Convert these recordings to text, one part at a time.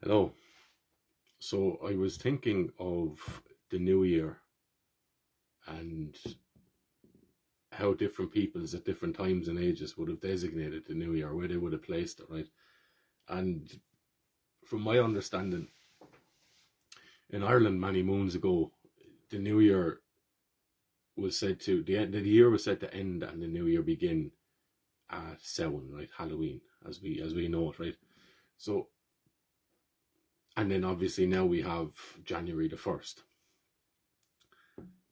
Hello. So I was thinking of the new year and how different peoples at different times and ages would have designated the new year, where they would have placed it, right? And from my understanding, in Ireland many moons ago, the new year was said to the year was said to end and the new year begin at Samhain, right? Halloween, as we know it, right? So, and then obviously now we have January the 1st.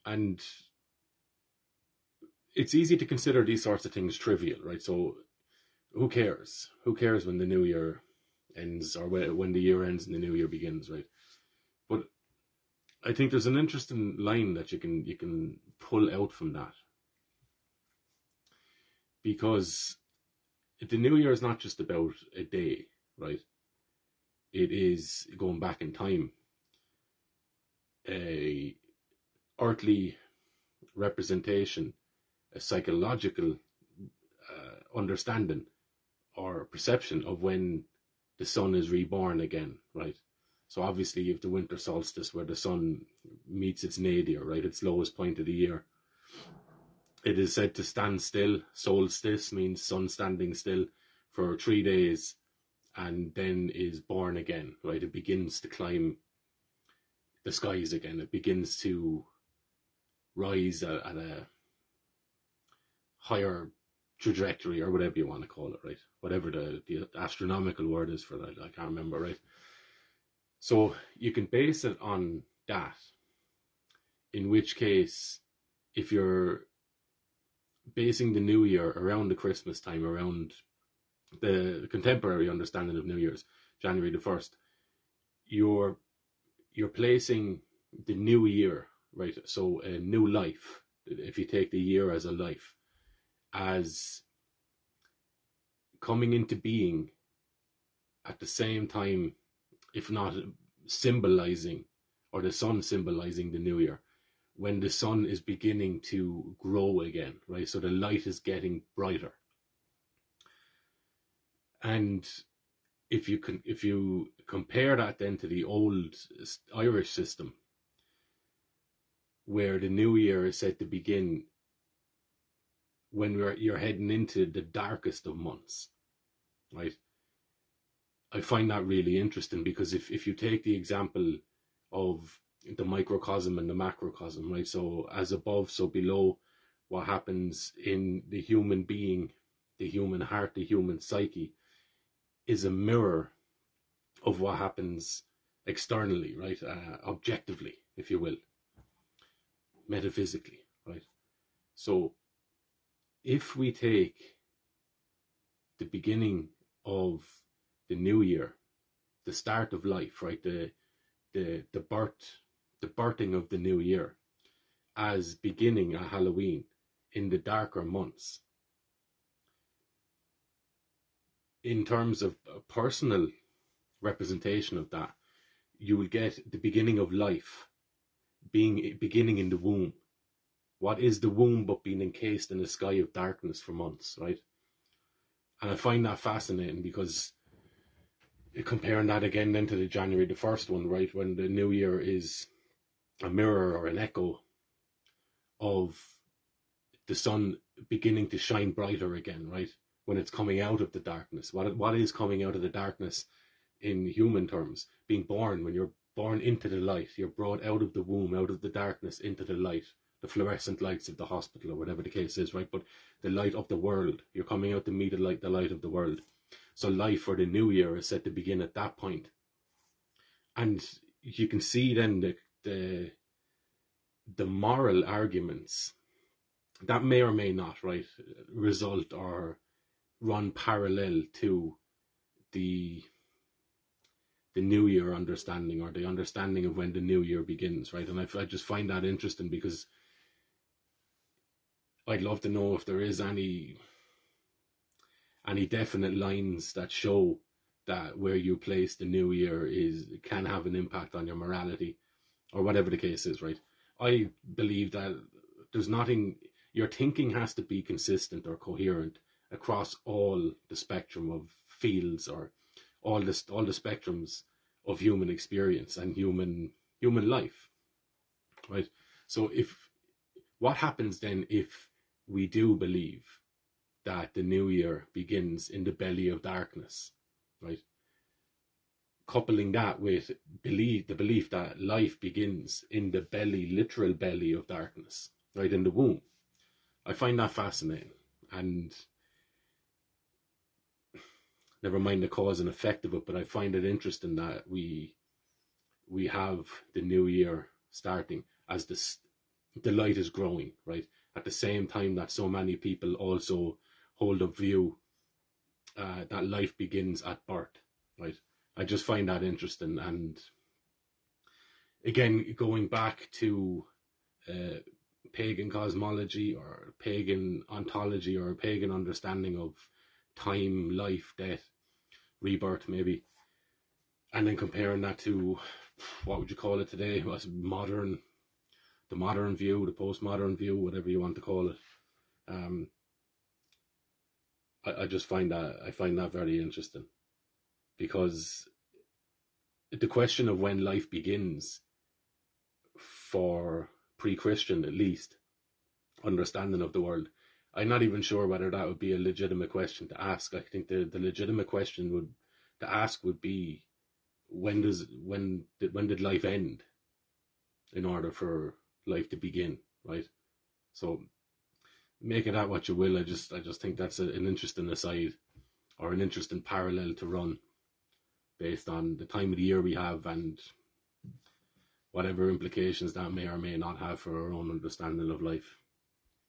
And it's easy to consider these sorts of things trivial, right? So who cares? Who cares when the new year ends or when the year ends and the new year begins, right? But I think there's an interesting line that you can pull out from that, because the new year is not just about a day, right? It is going back in time, a earthly representation, a psychological understanding or perception of when the sun is reborn again, right? So obviously you have the winter solstice where the sun meets its nadir, right? Its lowest point of the year. It is said to stand still. Solstice means sun standing still for 3 days and then is born again, right? It begins to climb the skies again. It begins to rise at a higher trajectory, or whatever you want to call it, right? Whatever the astronomical word is for that, I can't remember, right? So you can base it on that, in which case, if you're basing the new year around the Christmas time, around the contemporary understanding of New Year's, January the 1st, you're placing the new year, right? So a new life, if you take the year as a life, as coming into being at the same time, if not symbolizing, or the sun symbolizing the new year, when the sun is beginning to grow again, right? So the light is getting brighter. And if you compare that then to the old Irish system, where the new year is said to begin when you're heading into the darkest of months, right? I find that really interesting, because if you take the example of the microcosm and the macrocosm, right? So as above, so below, what happens in the human being, the human heart, the human psyche, is a mirror of what happens externally, right? Objectively, if you will, metaphysically, right? So if we take the beginning of the new year, the start of life, right? The birthing of the new year, as beginning at Halloween in the darker months, in terms of a personal representation of that, you will get the beginning of life beginning in the womb. What is the womb but being encased in a sky of darkness for months, right? And I find that fascinating, because comparing that again then to the January the 1st one, right, when the new year is a mirror or an echo of the sun beginning to shine brighter again, right? When it's coming out of the darkness. What is coming out of the darkness in human terms? Being born, when you're born into the light, you're brought out of the womb, out of the darkness, into the light, the fluorescent lights of the hospital, or whatever the case is, right? But the light of the world, you're coming out to meet the light of the world. So life for the new year is set to begin at that point. And you can see then the moral arguments that may or may not, right, result or run parallel to the new year understanding, or the understanding of when the new year begins, right? And I just find that interesting, because I'd love to know if there is any definite lines that show that where you place the new year can have an impact on your morality, or whatever the case is, right? I believe that there's nothing. Your thinking has to be consistent or coherent across all the spectrum of fields, or all the spectrums of human experience and human life, right? So what happens then if we do believe that the new year begins in the belly of darkness, right? Coupling that with the belief that life begins in the belly, literal belly of darkness, right, in the womb. I find that fascinating, and never mind the cause and effect of it, but I find it interesting that we have the new year starting as the light is growing, right? At the same time that so many people also hold a view that life begins at birth, right? I just find that interesting. And again, going back to pagan cosmology or pagan ontology or pagan understanding of time, life, death, rebirth, maybe, and then comparing that to what would you call it today? Was modern, the modern view, the postmodern view, whatever you want to call it. I just find that very interesting, because the question of when life begins, for pre-Christian at least understanding of the world, I'm not even sure whether that would be a legitimate question to ask. I think the legitimate question to ask would be, when did life end in order for life to begin, right? So make it out what you will. I just think that's an interesting aside, or an interesting parallel to run, based on the time of the year we have and whatever implications that may or may not have for our own understanding of life.